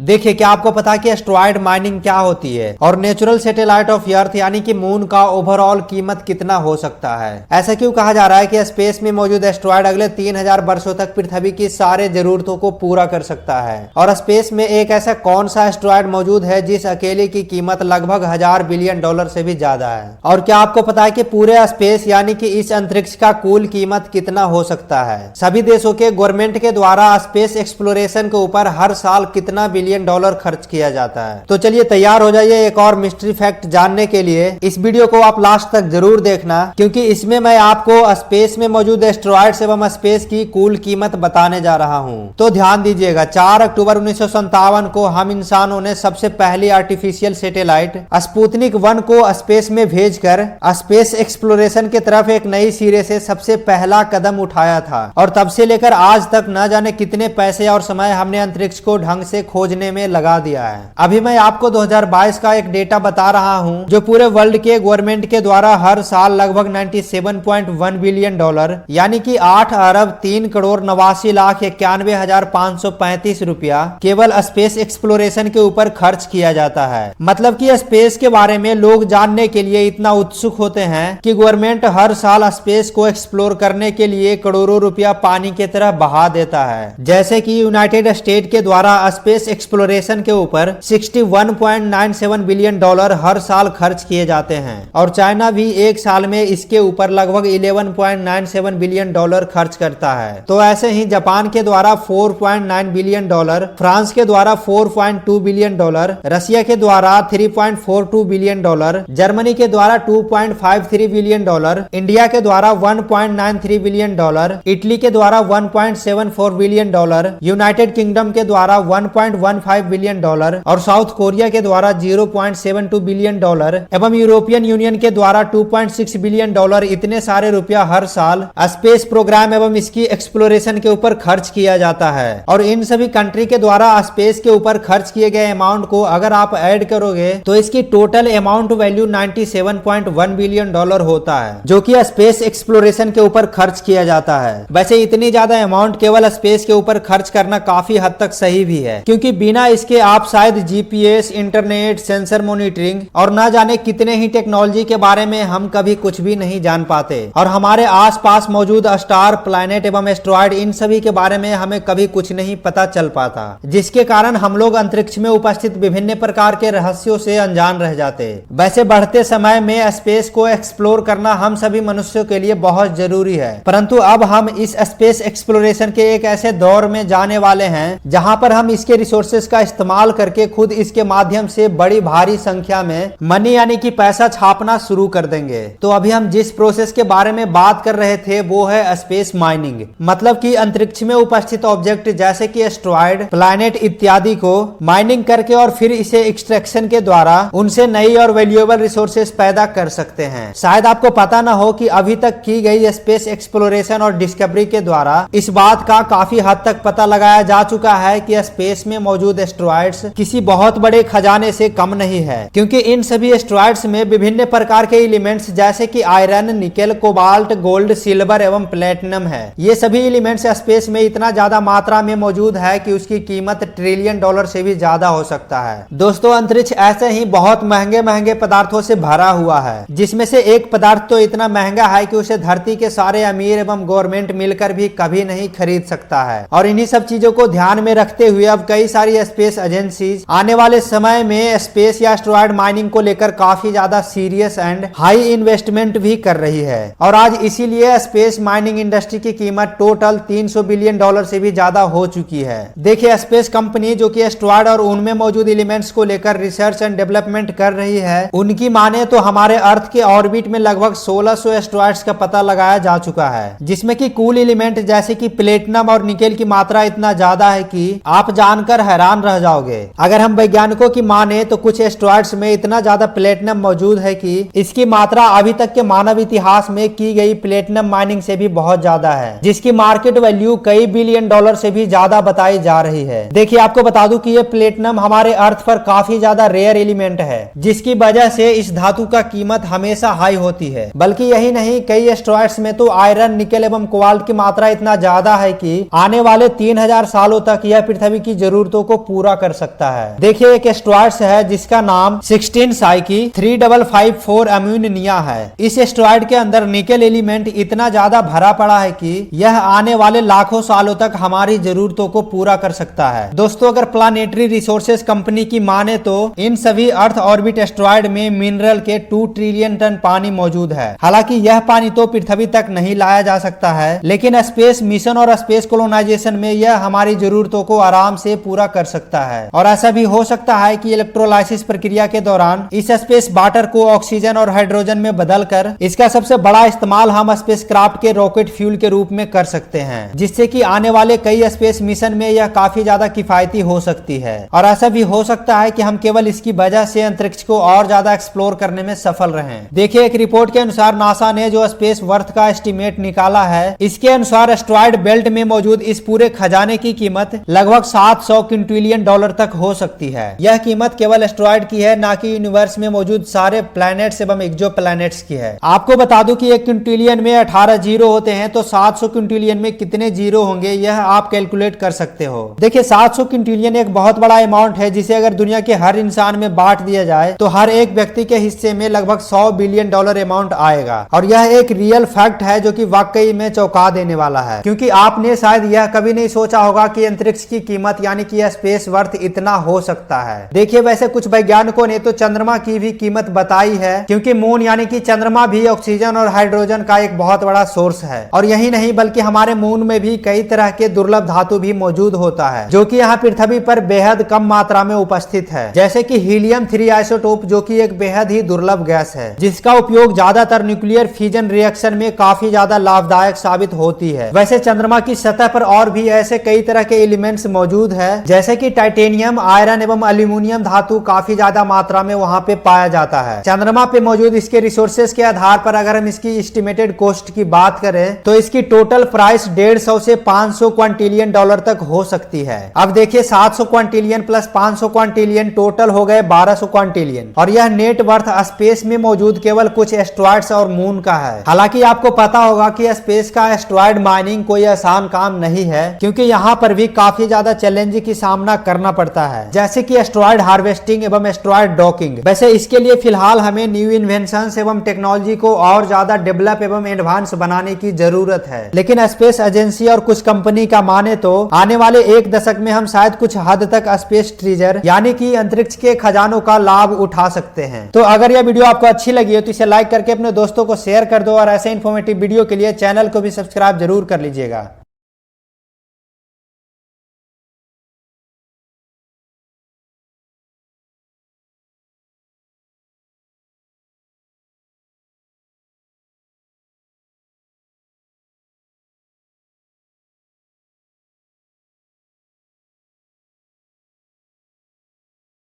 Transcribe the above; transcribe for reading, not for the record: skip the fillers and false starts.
देखिए, क्या आपको पता है कि एस्ट्रॉयड माइनिंग क्या होती है और नेचुरल सैटेलाइट ऑफ अर्थ यानी कि मून का ओवरऑल कीमत कितना हो सकता है। ऐसा क्यों कहा जा रहा है कि स्पेस में मौजूद एस्ट्रॉयड अगले 3000 वर्षों तक पृथ्वी की सारे जरूरतों को पूरा कर सकता है। और स्पेस में एक ऐसा कौन सा एस्ट्रॉयड मौजूद है जिस अकेले की कीमत लगभग $1000 बिलियन से भी ज्यादा है। और क्या आपको पता है कि पूरे स्पेस यानी कि इस अंतरिक्ष का कुल कीमत कितना हो सकता है। सभी देशों के गवर्नमेंट के द्वारा स्पेस एक्सप्लोरेशन के ऊपर हर साल कितना बिलियन डॉलर खर्च किया जाता है। तो चलिए तैयार हो जाइए एक और मिस्ट्री फैक्ट जानने के लिए। इस वीडियो को आप लास्ट तक जरूर देखना, क्योंकि इसमें मैं आपको स्पेस में मौजूद एस्ट्रॉयड्स एवं स्पेस की कुल कीमत बताने जा रहा हूं। तो ध्यान दीजिएगा, 4 अक्टूबर 1957 को हम इंसानों ने सबसे पहली आर्टिफिशियल सैटेलाइट स्पुतनिक 1 को स्पेस में भेजकर स्पेस एक्सप्लोरेशन की तरफ एक नई सिरे से सबसे पहला कदम उठाया था। और तब से लेकर आज तक न जाने कितने पैसे और समय हमने अंतरिक्ष को ढंग से खोजने में लगा दिया है। अभी मैं आपको 2022 का एक डेटा बता रहा हूं जो पूरे वर्ल्ड के गवर्नमेंट के द्वारा हर साल लगभग 97.1 बिलियन डॉलर यानी कि 8 अरब 3 करोड़ 89 लाख 91,535 रुपया केवल स्पेस एक्सप्लोरेशन के ऊपर खर्च किया जाता है। मतलब कि स्पेस के बारे में लोग जानने के लिए इतना उत्सुक होते हैं कि गवर्नमेंट हर साल स्पेस को एक्सप्लोर करने के लिए करोड़ों रुपया पानी की तरह बहा देता है। जैसे कि यूनाइटेड स्टेट के द्वारा स्पेस एक्सप्लोरेशन के ऊपर 61.97 बिलियन डॉलर हर साल खर्च किए जाते हैं और चाइना भी एक साल में इसके ऊपर लगभग 11.97 बिलियन डॉलर खर्च करता है। तो ऐसे ही जापान के द्वारा 4.9 बिलियन डॉलर, फ्रांस के द्वारा 4.2 बिलियन डॉलर, रशिया के द्वारा 3.42 बिलियन डॉलर, जर्मनी के द्वारा 2.53 बिलियन डॉलर, इंडिया के द्वारा 1.93 बिलियन डॉलर, इटली के द्वारा 1.74 बिलियन डॉलर, यूनाइटेड किंगडम के द्वारा 1.15 बिलियन डॉलर और साउथ कोरिया के द्वारा 0.72 बिलियन डॉलर एवं यूरोपियन यूनियन के द्वारा 2.6 बिलियन डॉलर इतने सारे रुपया हर साल स्पेस प्रोग्राम एवं इसकी एक्सप्लोरेशन के ऊपर खर्च किया जाता है। और इन सभी कंट्री के द्वारा स्पेस के ऊपर खर्च किए गए अमाउंट को अगर आप ऐड करोगे तो इसकी total amount value 97.1 billion dollar होता है, जो कि स्पेस एक्सप्लोरेशन के ऊपर खर्च किया जाता है। वैसे इतनी ज्यादा अमाउंट केवल स्पेस के ऊपर खर्च करना काफी हद तक सही भी है, क्योंकि बिना इसके आप शायद जीपीएस, इंटरनेट, सेंसर मॉनिटरिंग और ना जाने कितने ही टेक्नोलॉजी के बारे में हम कभी कुछ भी नहीं जान पाते। और हमारे आसपास मौजूद स्टार, प्लैनेट एवं एस्ट्रॉयड इन सभी के बारे में हमें कभी कुछ नहीं पता चल पाता, जिसके कारण हम लोग अंतरिक्ष में उपस्थित विभिन्न प्रकार के रहस्यों से अनजान रह जाते। वैसे बढ़ते समय में स्पेस को एक्सप्लोर करना हम सभी मनुष्यों के लिए बहुत जरूरी है, परंतु अब हम इस स्पेस एक्सप्लोरेशन के एक ऐसे दौर में जाने वाले हैं जहां पर हम इसके रिसोर्सेज का इस्तेमाल करके खुद इसके माध्यम से बड़ी भारी संख्या में मनी यानी कि पैसा छापना शुरू कर देंगे। तो अभी हम जिस प्रोसेस के बारे में बात कर रहे थे वो है स्पेस माइनिंग। मतलब कि अंतरिक्ष में उपस्थित ऑब्जेक्ट जैसे कि एस्ट्रॉयड, प्लैनेट इत्यादि को माइनिंग करके और फिर इसे एक्सट्रैक्शन के द्वारा उनसे नई और वैल्यूएबल रिसोर्सेज पैदा कर सकते हैं। शायद आपको पता ना हो कि अभी तक की गई स्पेस एक्सप्लोरेशन और डिस्कवरी के द्वारा इस बात का काफी हद तक पता लगाया जा चुका है कि स्पेस में मौजूद एस्ट्रॉयड्स किसी बहुत बड़े खजाने से कम नहीं है, क्योंकि इन सभी एस्ट्रॉयड्स में विभिन्न प्रकार के एलिमेंट्स जैसे कि iron, nickel, cobalt, gold, silver एवं प्लेटिनम है। ये सभी एलिमेंट्स स्पेस में इतना ज्यादा मात्रा में मौजूद है कि उसकी कीमत ट्रिलियन डॉलर से भी ज्यादा हो सकता है। दोस्तों, अंतरिक्ष ऐसे ही बहुत महंगे महंगे पदार्थों से भरा हुआ है, जिसमें से एक पदार्थ तो इतना महंगा है कि उसे धरती के सारे अमीर एवं गवर्नमेंट मिलकर भी कभी नहीं खरीद सकता है। और इन्हीं सब चीजों को ध्यान में रखते हुए अब कई सारी स्पेस एजेंसीज आने वाले समय में स्पेस या एस्ट्रॉयड माइनिंग को लेकर काफी ज्यादा सीरियस एंड हाई इन्वेस्टमेंट भी कर रही है। और आज इसीलिए स्पेस माइनिंग इंडस्ट्री की कीमत टोटल 300 बिलियन डॉलर से भी ज्यादा हो चुकी है। देखिए, स्पेस कंपनी जो कि एस्ट्रॉयड और उनमें मौजूद एलिमेंट्स को लेकर रिसर्च एंड डेवलपमेंट कर रही है, उनकी माने तो हमारे अर्थ के ऑर्बिट में लगभग 1600 एस्ट्रॉयड्स का पता लगाया जा चुका है, जिसमें कि कुल एलिमेंट जैसे कि प्लेटिनम और निकेल की मात्रा इतना ज्यादा है कि आप जानकर हैरान रह जाओगे। अगर हम वैज्ञानिकों की माने तो कुछ एस्ट्रॉयड्स में इतना ज्यादा प्लेटिनम मौजूद है कि इसकी मात्रा अभी तक के मानव इतिहास में की गई प्लेटिनम माइनिंग से भी बहुत ज्यादा है, जिसकी मार्केट वैल्यू कई बिलियन डॉलर से भी ज्यादा बताई जा रही है। देखिए, आपको बता दूं कि ये प्लेटिनम हमारे अर्थ पर काफी ज्यादा रेयर एलिमेंट है, जिसकी वजह से इस धातु का कीमत हमेशा हाई होती है। बल्कि यही नहीं, कई एस्ट्रॉयड्स में तो आयरन, निकेल एवं कोबाल्ट की मात्रा इतना ज्यादा है कि आने वाले 3000 सालों तक यह पृथ्वी की जरूरतों को पूरा कर सकता है। देखिए एक एस्ट्रॉयड है जिसका नाम 16 साइकी 3554 अम्यूनिया है। इस एस्ट्रॉयड के अंदर निकेल एलिमेंट इतना ज्यादा भरा पड़ा है कि यह आने वाले लाखों सालों तक हमारी जरूरतों को पूरा कर सकता है। दोस्तों अगर प्लानेटरी रिसोर्सेज कंपनी की माने तो इन सभी अर्थ ऑर्बिट एस्ट्रॉयड में मिनरल के 2 ट्रिलियन टन पानी मौजूद है। हालांकि यह पानी तो पृथ्वी तक नहीं लाया जा सकता है, लेकिन स्पेस मिशन और स्पेस कोलोनाइजेशन में यह हमारी जरूरतों को आराम से पूरा कर सकता है। और ऐसा भी हो सकता है कि इलेक्ट्रोलाइसिस प्रक्रिया के दौरान इस स्पेस वाटर को ऑक्सीजन और हाइड्रोजन में बदलकर इसका सबसे बड़ा इस्तेमाल हम स्पेस क्राफ्ट के रॉकेट फ्यूल के रूप में कर सकते हैं, जिससे कि आने वाले कई स्पेस मिशन में यह काफी ज्यादा किफायती हो सकती है। और ऐसा भी हो सकता है कि हम केवल इसकी वजह से अंतरिक्ष को और ज्यादा एक्सप्लोर करने में सफल रहें। देखिए एक रिपोर्ट के अनुसार नासा ने जो स्पेस वर्थ का एस्टिमेट निकाला है, इसके अनुसार एस्ट्रॉयड बेल्ट में मौजूद इस पूरे खजाने की कीमत लगभग 700 क्विंटिलियन डॉलर तक हो सकती है। यह कीमत केवल एस्ट्रॉयड की है, ना कि यूनिवर्स में मौजूद सारे प्लैनेट्स एवं एक्सो प्लैनेट्स की है। आपको बता दूं कि एक क्विंटिलियन में 18 जीरो होते हैं, तो 700 क्विंटिलियन में कितने जीरो होंगे यह आप कैलकुलेट कर सकते हो। देखिए 700 क्विंटिलियन एक बहुत बड़ा अमाउंट है, जिसे अगर दुनिया के हर इंसान में बांट दिया जाए तो हर एक व्यक्ति के हिस्से में लगभग 100 बिलियन डॉलर अमाउंट आएगा। और यह एक रियल फैक्ट है जो कि वाकई में चौंका देने वाला है, क्योंकि आपने शायद यह कभी नहीं सोचा होगा कि अंतरिक्ष की कीमत यानी कि स्पेस वर्थ इतना हो सकता है। देखिए वैसे कुछ वैज्ञानिकों ने तो चंद्रमा की भी कीमत बताई है, क्योंकि मून यानी कि चंद्रमा भी ऑक्सीजन और हाइड्रोजन का एक बहुत बड़ा सोर्स है। और यही नहीं बल्कि हमारे मून में भी कई तरह के दुर्लभ धातु भी मौजूद होता है, जो कि यहाँ पृथ्वी पर बेहद कम मात्रा में उपस्थित है, जैसे कि हीलियम 3 आइसोटोप, जो कि एक बेहद ही दुर्लभ गैस है, जिसका उपयोग ज्यादातर न्यूक्लियर फ्यूजन रिएक्शन में काफी ज्यादा लाभदायक साबित होती है। वैसे चंद्रमा की सतह पर और भी ऐसे कई तरह के एलिमेंट्स मौजूद है, जैसे कि टाइटेनियम, आयरन एवं एल्यूमिनियम धातु काफी ज्यादा मात्रा में वहां पे पाया जाता है। चंद्रमा पे मौजूद इसके रिसोर्सेज के आधार पर अगर हम इसकी एस्टिमेटेड कॉस्ट की बात करें तो इसकी टोटल प्राइस 150 से 500 क्विंटिलियन डॉलर तक हो सकती है। अब देखिए 700 क्विंटिलियन प्लस 500 क्विंटिलियन टोटल हो गए 1200 क्विंटिलियन, और यह नेट वर्थ स्पेस में मौजूद केवल कुछ एस्ट्रॉयड्स और मून का है। हालांकि आपको पता होगा कि स्पेस का एस्ट्रॉयड माइनिंग कोई आसान काम नहीं है, क्योंकि यहाँ पर भी काफी ज्यादा चैलेंज की सामना करना पड़ता है, जैसे कि एस्ट्रॉयड हार्वेस्टिंग एवं एस्ट्रॉयड डॉकिंग। वैसे इसके लिए फिलहाल हमें न्यू इन्वेंशंस एवं टेक्नोलॉजी को और ज्यादा डेवलप एवं एडवांस बनाने की जरूरत है। लेकिन स्पेस एजेंसी और कुछ कंपनी का माने तो आने वाले 1 दशक में हम शायद कुछ हद तक स्पेस ट्रेजर यानी कि अंतरिक्ष के खजानों का लाभ उठा सकते हैं। तो अगर यह वीडियो आपको अच्छी लगी हो तो इसे लाइक करके अपने दोस्तों को शेयर कर दो, और ऐसे इन्फॉर्मेटिव वीडियो के लिए चैनल को भी सब्सक्राइब जरूर कर लीजिएगा।